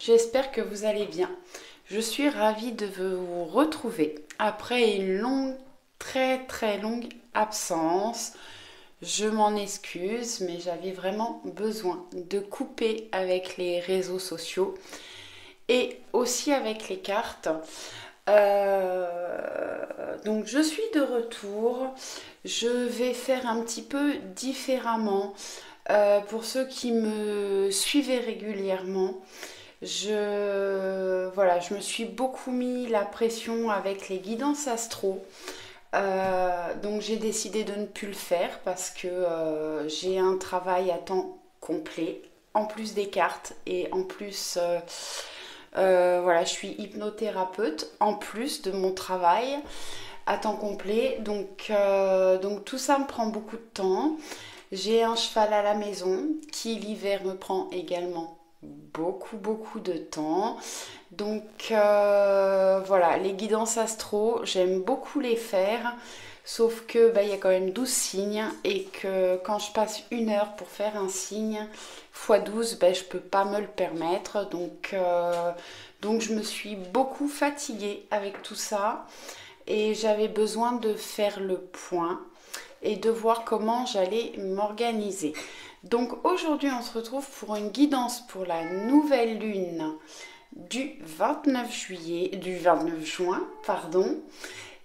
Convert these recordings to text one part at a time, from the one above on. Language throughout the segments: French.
j'espère que vous allez bien. Je suis ravie de vous retrouver après une longue, très longue absence. Je m'en excuse, mais j'avais vraiment besoin de couper avec les réseaux sociaux et aussi avec les cartes. Donc je suis de retour. Je vais faire un petit peu différemment. Pour ceux qui me suivaient régulièrement, voilà, je me suis beaucoup mis la pression avec les guidances astro. Donc j'ai décidé de ne plus le faire parce que j'ai un travail à temps complet, en plus des cartes et en plus, voilà, je suis hypnothérapeute en plus de mon travail à temps complet. Donc tout ça me prend beaucoup de temps. J'ai un cheval à la maison qui l'hiver me prend également beaucoup de temps. Voilà, les guidances astro, j'aime beaucoup les faire. Sauf que il y a quand même 12 signes et que quand je passe 1 heure pour faire un signe x 12, je peux pas me le permettre. Donc je me suis beaucoup fatiguée avec tout ça et j'avais besoin de faire le point et de voir comment j'allais m'organiser. Donc aujourd'hui on se retrouve pour une guidance pour la nouvelle lune du 29 juin, pardon.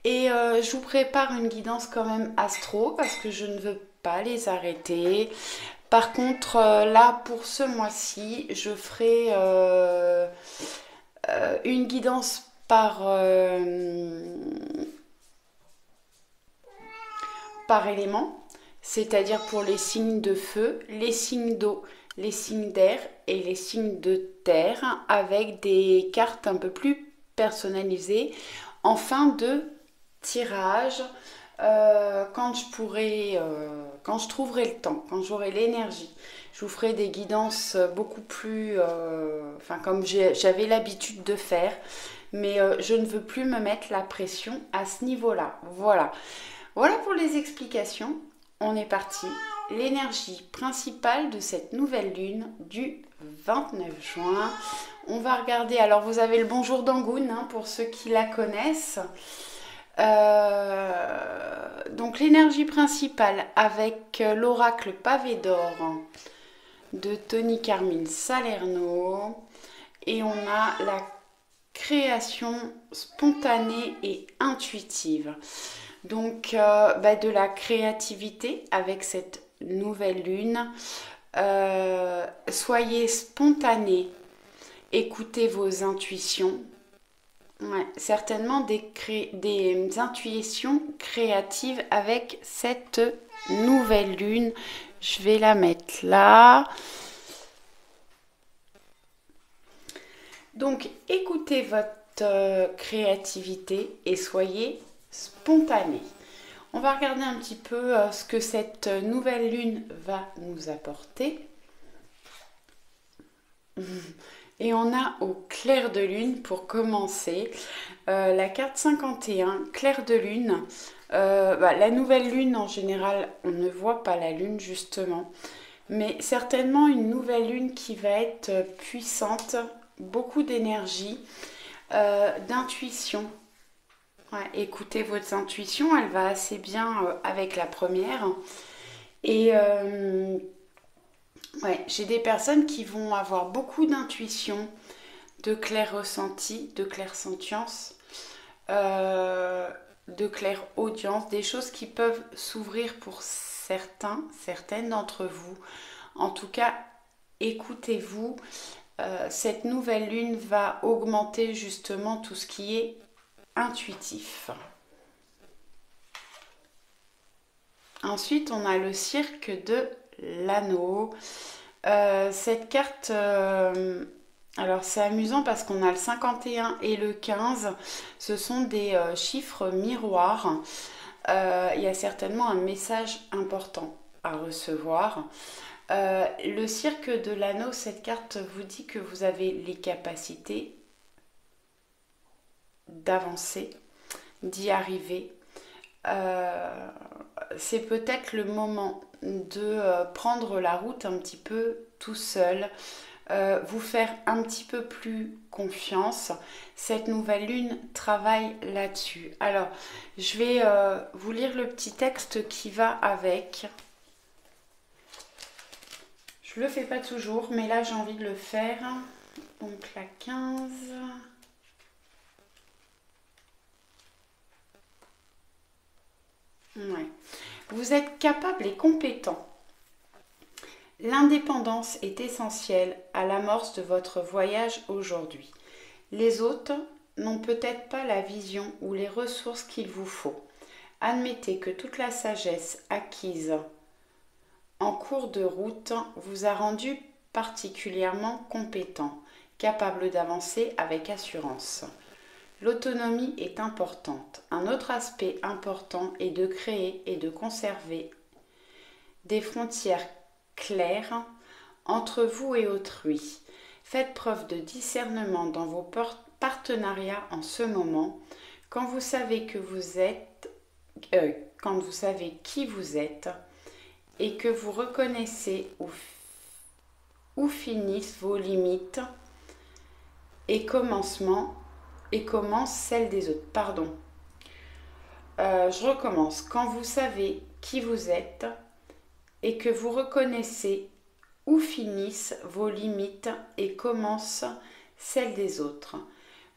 Et je vous prépare une guidance quand même astro parce que je ne veux pas les arrêter. Par contre, là pour ce mois-ci, je ferai une guidance par élément, c'est-à-dire pour les signes de feu, les signes d'eau, les signes d'air et les signes de terre, avec des cartes un peu plus personnalisées en fin de tirage, quand je trouverai le temps, quand j'aurai l'énergie. Je vous ferai des guidances beaucoup plus, comme j'avais l'habitude de faire, mais je ne veux plus me mettre la pression à ce niveau-là. Voilà pour les explications. On est parti. L'énergie principale de cette nouvelle lune du 29 juin. On va regarder. Alors, vous avez le bonjour d'Angoune pour ceux qui la connaissent. Donc, l'énergie principale avec l'oracle pavé d'or de Tony Carmine Salerno. Et on a la création spontanée et intuitive. Donc de la créativité avec cette nouvelle lune. Soyez spontané, écoutez vos intuitions. Ouais, certainement des intuitions créatives avec cette nouvelle lune. Je vais la mettre là. Donc écoutez votre créativité et soyez spontané. On va regarder un petit peu ce que cette nouvelle lune va nous apporter. Et on a au clair de lune pour commencer la carte 51, clair de lune. La nouvelle lune en général, on ne voit pas la lune justement, mais certainement une nouvelle lune qui va être puissante, beaucoup d'énergie, d'intuition. Ouais, écoutez votre intuition, elle va assez bien avec la première. Et j'ai des personnes qui vont avoir beaucoup d'intuition, de clair ressenti, de clairsentience, de clairaudience, des choses qui peuvent s'ouvrir pour certaines d'entre vous. En tout cas, écoutez-vous. Cette nouvelle lune va augmenter justement tout ce qui est intuitif. Ensuite, on a le cirque de l'anneau. Cette carte, alors c'est amusant parce qu'on a le 51 et le 15. Ce sont des chiffres miroirs. Il y a certainement un message important à recevoir. Le cirque de l'anneau, cette carte vous dit que vous avez les capacités d'avancer, d'y arriver. C'est peut-être le moment de prendre la route un petit peu tout seul, vous faire un petit peu plus confiance. Cette nouvelle lune travaille là-dessus. Alors, je vais vous lire le petit texte qui va avec. Je le fais pas toujours, mais là j'ai envie de le faire. Donc la 15. Ouais. Vous êtes capable et compétent. L'indépendance est essentielle à l'amorce de votre voyage aujourd'hui. Les autres n'ont peut-être pas la vision ou les ressources qu'il vous faut. Admettez que toute la sagesse acquise en cours de route vous a rendu particulièrement compétent, capable d'avancer avec assurance. L'autonomie est importante. Un autre aspect important est de créer et de conserver des frontières claires entre vous et autrui. Faites preuve de discernement dans vos partenariats en ce moment. Quand vous savez que vous êtes, quand vous savez qui vous êtes et que vous reconnaissez où finissent vos limites et commencent celles des autres. Pardon. Je recommence. Quand vous savez qui vous êtes et que vous reconnaissez où finissent vos limites et commencent celles des autres,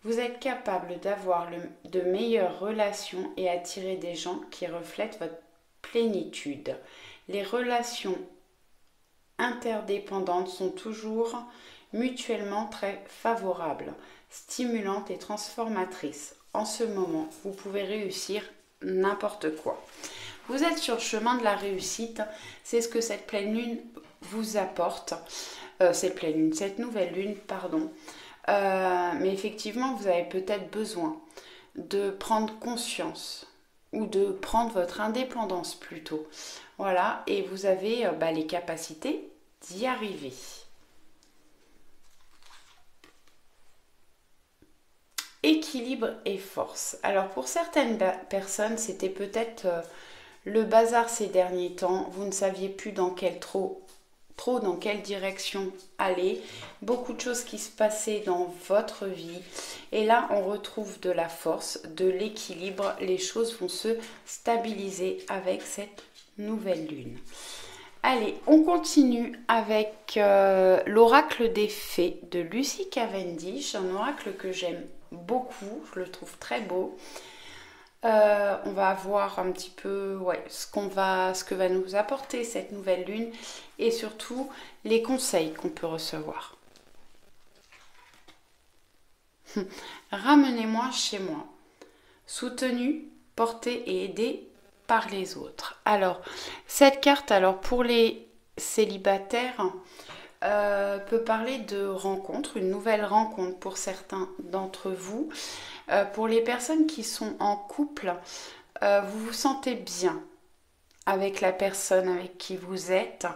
vous êtes capable d'avoir de meilleures relations et attirer des gens qui reflètent votre plénitude. Les relations interdépendantes sont toujours mutuellement très favorables, stimulantes et transformatrices. En ce moment, vous pouvez réussir n'importe quoi. Vous êtes sur le chemin de la réussite, c'est ce que cette pleine lune vous apporte. Cette nouvelle lune, pardon. Mais effectivement, vous avez peut-être besoin de prendre conscience ou de prendre votre indépendance plutôt. Voilà, et vous avez les capacités d'y arriver. Équilibre et force. Alors pour certaines personnes, c'était peut-être le bazar ces derniers temps. Vous ne saviez plus dans quelle direction aller. Beaucoup de choses qui se passaient dans votre vie. Et là, on retrouve de la force, de l'équilibre. Les choses vont se stabiliser avec cette nouvelle lune. Allez, on continue avec l'oracle des fées de Lucy Cavendish, un oracle que j'aime beaucoup, je le trouve très beau. On va voir un petit peu ce que va nous apporter cette nouvelle lune et surtout les conseils qu'on peut recevoir. Ramenez-moi chez moi, soutenu, porté et aidé par les autres. Alors, cette carte, pour les célibataires, peut parler de rencontre, une nouvelle rencontre pour certains d'entre vous. Pour les personnes qui sont en couple, vous vous sentez bien avec la personne avec qui vous êtes.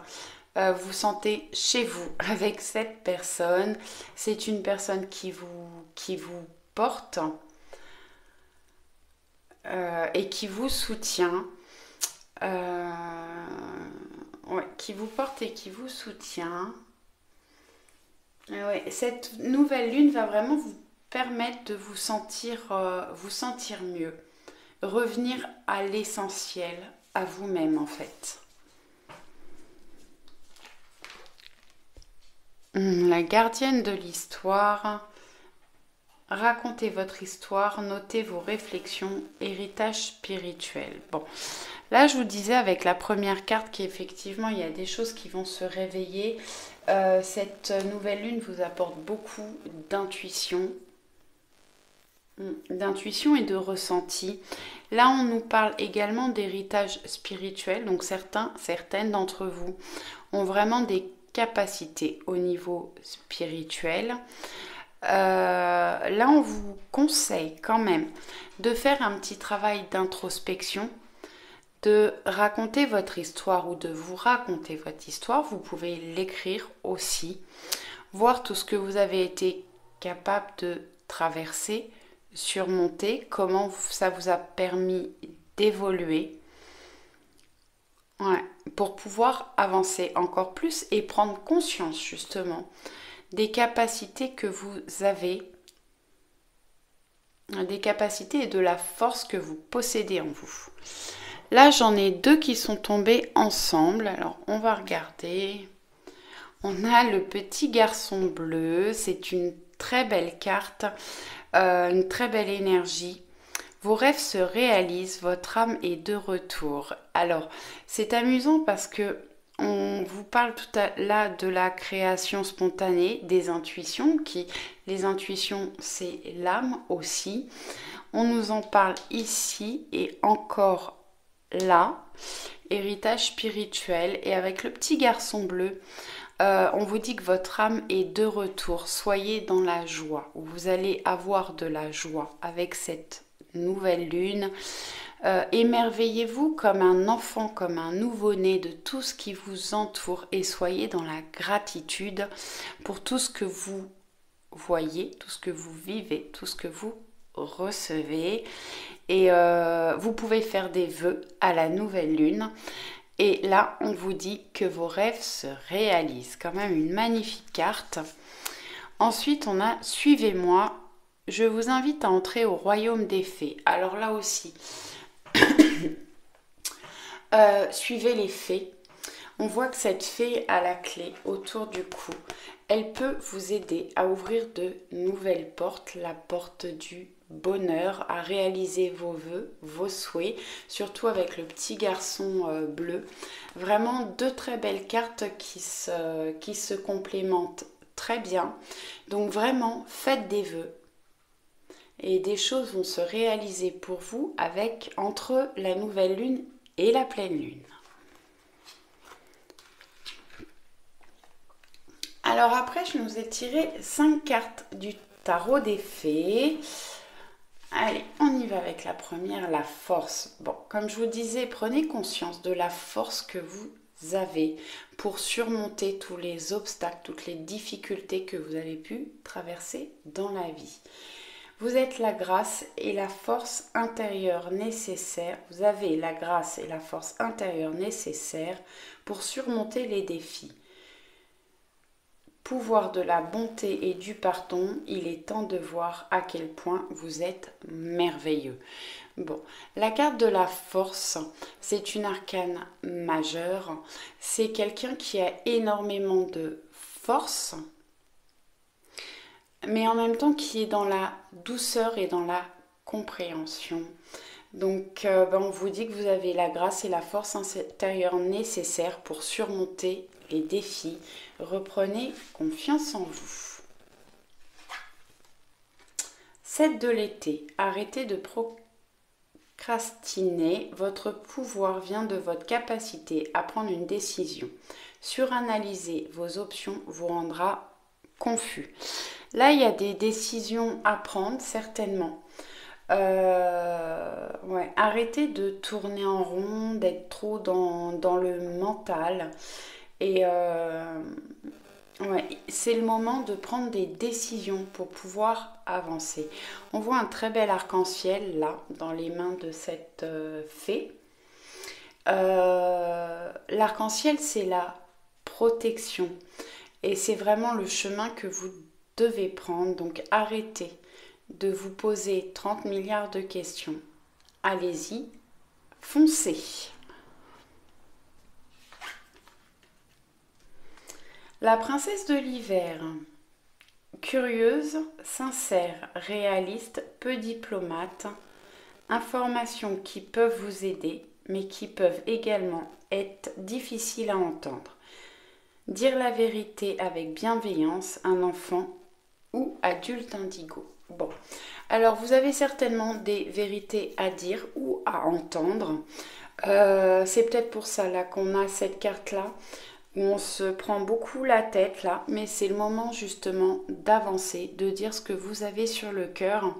Vous vous sentez chez vous avec cette personne. C'est une personne qui vous porte et qui vous soutient. Qui vous porte et qui vous soutient. Cette nouvelle lune va vraiment vous permettre de vous sentir mieux. Revenir à l'essentiel, à vous-même en fait. La gardienne de l'histoire. Racontez votre histoire, notez vos réflexions, héritage spirituel. Bon, là je vous disais avec la première carte qu'effectivement il y a des choses qui vont se réveiller. Cette nouvelle lune vous apporte beaucoup d'intuition et de ressenti. Là on nous parle également d'héritage spirituel, donc certaines d'entre vous ont vraiment des capacités au niveau spirituel. Là on vous conseille quand même de faire un petit travail d'introspection, de raconter votre histoire ou de vous raconter votre histoire. Vous pouvez l'écrire aussi, voir tout ce que vous avez été capable de traverser, surmonter, comment ça vous a permis d'évoluer, pour pouvoir avancer encore plus et prendre conscience justement des capacités que vous avez, des capacités et de la force que vous possédez en vous. Là, j'en ai deux qui sont tombés ensemble. Alors, on va regarder. On a le petit garçon bleu. C'est une très belle carte, une très belle énergie. Vos rêves se réalisent, votre âme est de retour. Alors, c'est amusant parce que on vous parle tout à là de la création spontanée, des intuitions, les intuitions, c'est l'âme aussi. On nous en parle ici et encore là, héritage spirituel. Et avec le petit garçon bleu, on vous dit que votre âme est de retour. Soyez dans la joie. Vous allez avoir de la joie avec cette nouvelle lune. Émerveillez-vous comme un enfant, comme un nouveau-né de tout ce qui vous entoure et soyez dans la gratitude pour tout ce que vous voyez, tout ce que vous vivez, tout ce que vous recevez. Et vous pouvez faire des vœux à la nouvelle lune. Et là, on vous dit que vos rêves se réalisent. Quand même une magnifique carte. Ensuite, on a Suivez-moi. Je vous invite à entrer au royaume des fées. Alors là aussi, suivez les fées. On voit que cette fée a la clé autour du cou. Elle peut vous aider à ouvrir de nouvelles portes, la porte du bonheur, à réaliser vos vœux, vos souhaits, surtout avec le petit garçon bleu. Vraiment deux très belles cartes qui se complémentent très bien. Donc vraiment, faites des vœux. Et des choses vont se réaliser pour vous entre la nouvelle lune et la pleine lune. Alors après, je nous ai tiré 5 cartes du tarot des fées. Allez, on y va avec la première, la force. Bon, comme je vous disais, prenez conscience de la force que vous avez pour surmonter tous les obstacles, toutes les difficultés que vous avez pu traverser dans la vie. Vous êtes la grâce et la force intérieure nécessaire. Vous avez la grâce et la force intérieure nécessaire pour surmonter les défis. Pouvoir de la bonté et du pardon, il est temps de voir à quel point vous êtes merveilleux. Bon, la carte de la force, c'est une arcane majeure. C'est quelqu'un qui a énormément de force, mais en même temps qui est dans la douceur et dans la compréhension. Donc on vous dit que vous avez la grâce et la force intérieure nécessaires pour surmonter les défis. Reprenez confiance en vous. 7 de l'été. Arrêtez de procrastiner. Votre pouvoir vient de votre capacité à prendre une décision. Suranalyser vos options vous rendra confus. Là, il y a des décisions à prendre, certainement. Arrêtez de tourner en rond, d'être trop dans le mental. Et c'est le moment de prendre des décisions pour pouvoir avancer. On voit un très bel arc-en-ciel là, dans les mains de cette fée. L'arc-en-ciel, c'est la protection. Et c'est vraiment le chemin que vous devez prendre. Donc arrêtez de vous poser 30 milliards de questions. Allez-y, foncez. La princesse de l'hiver. Curieuse, sincère, réaliste, peu diplomate. Informations qui peuvent vous aider, mais qui peuvent également être difficiles à entendre. Dire la vérité avec bienveillance, un enfant ou adulte indigo. Bon, alors vous avez certainement des vérités à dire ou à entendre. C'est peut-être pour ça là qu'on a cette carte-là, où on se prend beaucoup la tête là, mais c'est le moment justement d'avancer, de dire ce que vous avez sur le cœur.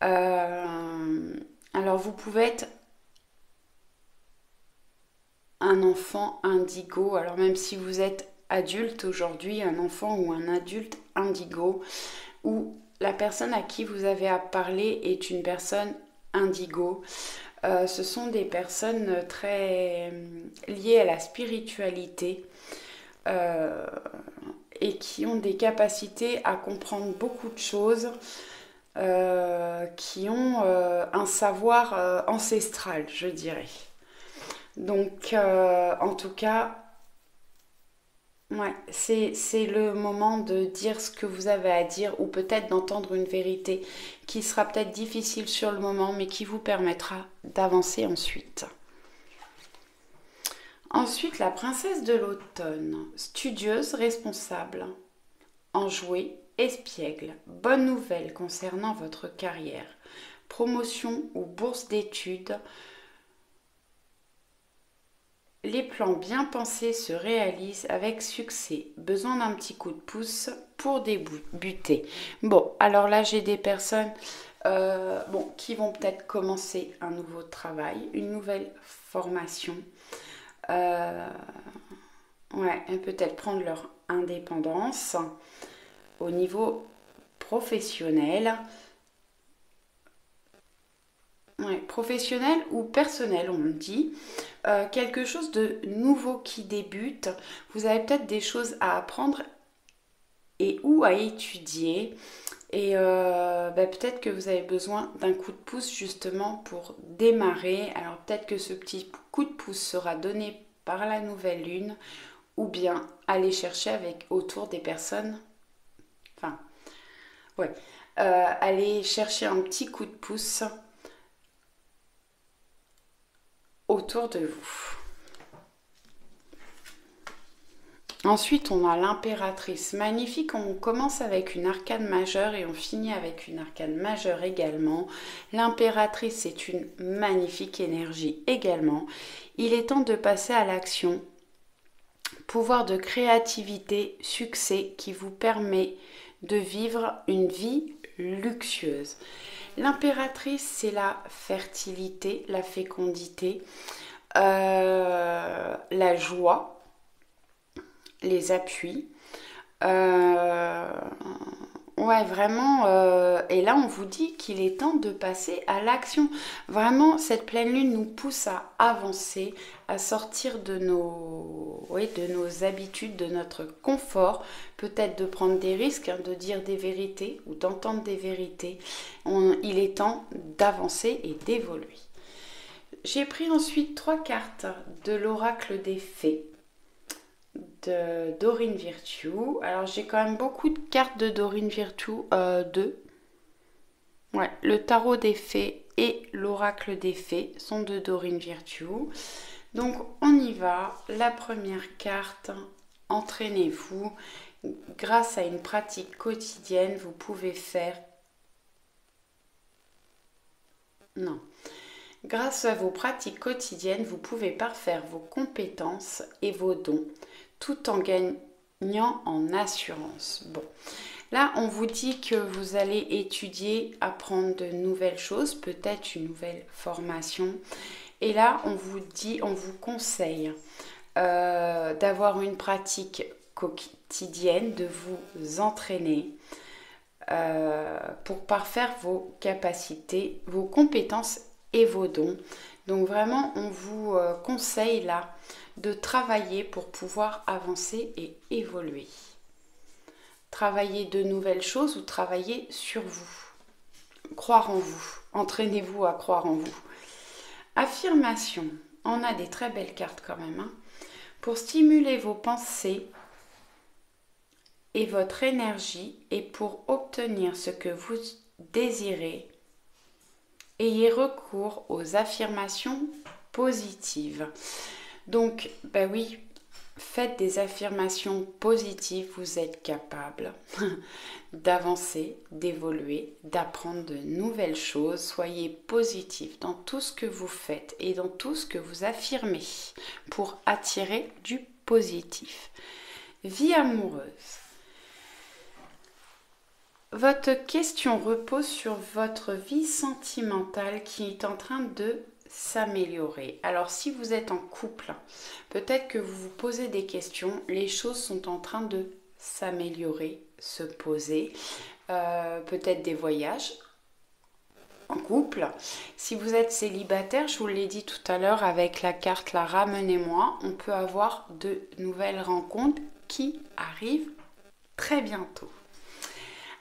Alors vous pouvez être un enfant indigo, alors même si vous êtes adulte aujourd'hui, un enfant ou un adulte indigo, ou la personne à qui vous avez à parler est une personne indigo. Ce sont des personnes très liées à la spiritualité et qui ont des capacités à comprendre beaucoup de choses, qui ont un savoir ancestral, je dirais. Donc, en tout cas, ouais, c'est le moment de dire ce que vous avez à dire ou peut-être d'entendre une vérité qui sera peut-être difficile sur le moment mais qui vous permettra d'avancer ensuite. Ensuite, la princesse de l'automne, studieuse, responsable, enjouée, espiègle. Bonne nouvelle concernant votre carrière. Promotion ou bourse d'études. Les plans bien pensés se réalisent avec succès. Besoin d'un petit coup de pouce pour débuter. Bon, alors là, j'ai des personnes qui vont peut-être commencer un nouveau travail, une nouvelle formation. Peut-être prendre leur indépendance au niveau professionnel. Professionnel ou personnel, on le dit. Quelque chose de nouveau qui débute. Vous avez peut-être des choses à apprendre et ou à étudier. Et peut-être que vous avez besoin d'un coup de pouce justement pour démarrer. Alors peut-être que ce petit coup de pouce sera donné par la nouvelle lune ou bien aller chercher autour des personnes. Aller chercher un petit coup de pouce autour de vous. Ensuite, on a l'impératrice. Magnifique, on commence avec une arcane majeure et on finit avec une arcane majeure également. L'impératrice est une magnifique énergie également. Il est temps de passer à l'action. Pouvoir de créativité, succès qui vous permet de vivre une vie luxueuse. L'impératrice, c'est la fertilité, la fécondité, la joie, les appuis. Vraiment. Et là, on vous dit qu'il est temps de passer à l'action. Vraiment, cette pleine lune nous pousse à avancer, à sortir de nos habitudes, de notre confort. Peut-être de prendre des risques, de dire des vérités ou d'entendre des vérités. Il est temps d'avancer et d'évoluer. J'ai pris ensuite 3 cartes de l'oracle des fées de Dorine Virtue. Alors j'ai quand même beaucoup de cartes de Dorine Virtue, 2. Le tarot des fées et l'oracle des fées sont de Dorine Virtue. Donc on y va. La première carte, entraînez-vous. Grâce à une pratique quotidienne, vous pouvez faire... Non. Grâce à vos pratiques quotidiennes, vous pouvez parfaire vos compétences et vos dons tout en gagnant en assurance. Bon, là, on vous dit que vous allez étudier, apprendre de nouvelles choses, peut-être une nouvelle formation. Et là, on vous conseille d'avoir une pratique quotidienne, de vous entraîner pour parfaire vos capacités, vos compétences et vos dons. Donc vraiment, on vous conseille là de travailler pour pouvoir avancer et évoluer. Travailler de nouvelles choses ou travailler sur vous. Croire en vous. Entraînez-vous à croire en vous. Affirmation. On a des très belles cartes quand même. Pour stimuler vos pensées et votre énergie et pour obtenir ce que vous désirez, ayez recours aux affirmations positives. Donc, oui, faites des affirmations positives, vous êtes capable d'avancer, d'évoluer, d'apprendre de nouvelles choses. Soyez positif dans tout ce que vous faites et dans tout ce que vous affirmez pour attirer du positif. Vie amoureuse. Votre question repose sur votre vie sentimentale qui est en train de s'améliorer. Alors si vous êtes en couple, peut-être que vous vous posez des questions, les choses sont en train de s'améliorer, se poser, peut-être des voyages en couple. Si vous êtes célibataire, je vous l'ai dit tout à l'heure avec la carte la ramenez-moi, on peut avoir de nouvelles rencontres qui arrivent très bientôt.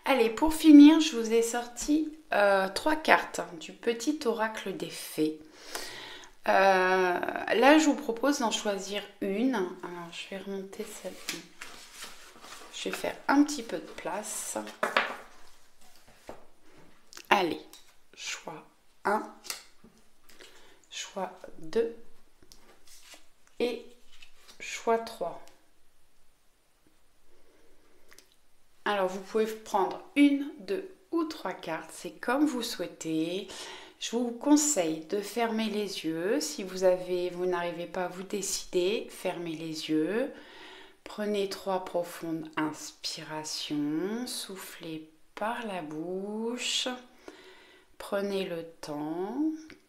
Allez, pour finir, je vous ai sorti 3 cartes du petit oracle des fées. Là, je vous propose d'en choisir une. Alors, je vais remonter celle-ci. Je vais faire un petit peu de place. Allez, choix 1, choix 2 et choix 3. Alors, vous pouvez prendre une, deux ou 3 cartes, c'est comme vous souhaitez. Je vous conseille de fermer les yeux. Si vous n'arrivez pas à vous décider, fermez les yeux. Prenez 3 profondes inspirations, soufflez par la bouche. Prenez le temps.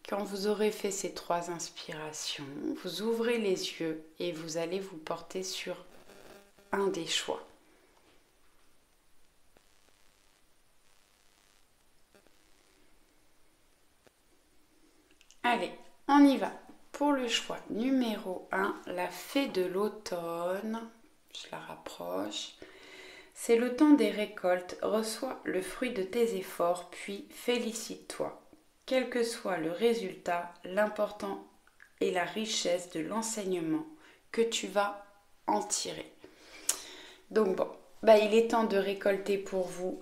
Quand vous aurez fait ces 3 inspirations, vous ouvrez les yeux et vous allez vous porter sur un des choix. Allez, on y va. Pour le choix numéro 1, la fée de l'automne, je la rapproche. C'est le temps des récoltes, reçois le fruit de tes efforts, puis félicite-toi. Quel que soit le résultat, l'important est la richesse de l'enseignement que tu vas en tirer. Donc bon, il est temps de récolter pour vous.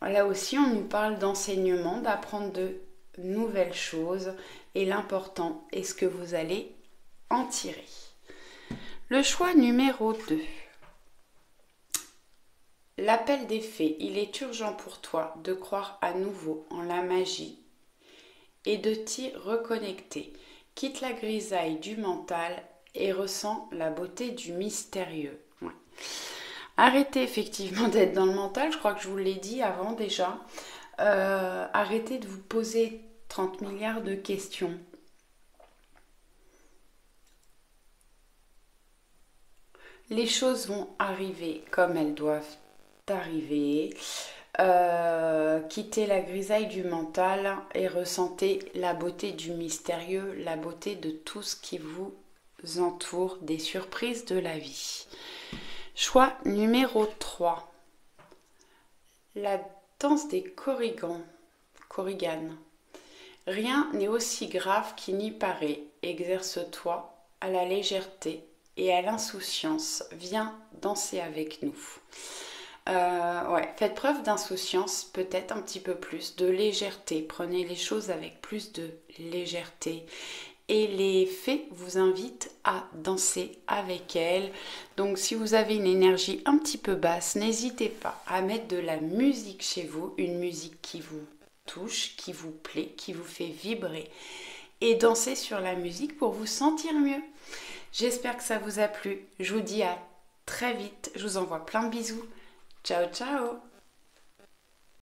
Là aussi, on nous parle d'enseignement, d'apprendre de nouvelles choses et l'important est ce que vous allez en tirer. Le choix numéro 2. L'appel des fées, il est urgent pour toi de croire à nouveau en la magie et de t'y reconnecter. Quitte la grisaille du mental et ressens la beauté du mystérieux. Ouais. Arrêtez effectivement d'être dans le mental, je crois que je vous l'ai dit avant déjà. Arrêtez de vous poser 30 milliards de questions. Les choses vont arriver comme elles doivent arriver. Quittez la grisaille du mental et ressentez la beauté du mystérieux, la beauté de tout ce qui vous entoure, des surprises de la vie. Choix numéro 3. La danse des Korrigan. Rien n'est aussi grave qu'il n'y paraît. Exerce-toi à la légèreté et à l'insouciance. Viens danser avec nous. Faites preuve d'insouciance, peut-être un petit peu plus, de légèreté. Prenez les choses avec plus de légèreté. Et les fées vous invitent à danser avec elles. Donc si vous avez une énergie un petit peu basse, n'hésitez pas à mettre de la musique chez vous, une musique qui vous touche, qui vous plaît, qui vous fait vibrer. Et danser sur la musique pour vous sentir mieux. J'espère que ça vous a plu. Je vous dis à très vite. Je vous envoie plein de bisous. Ciao, ciao!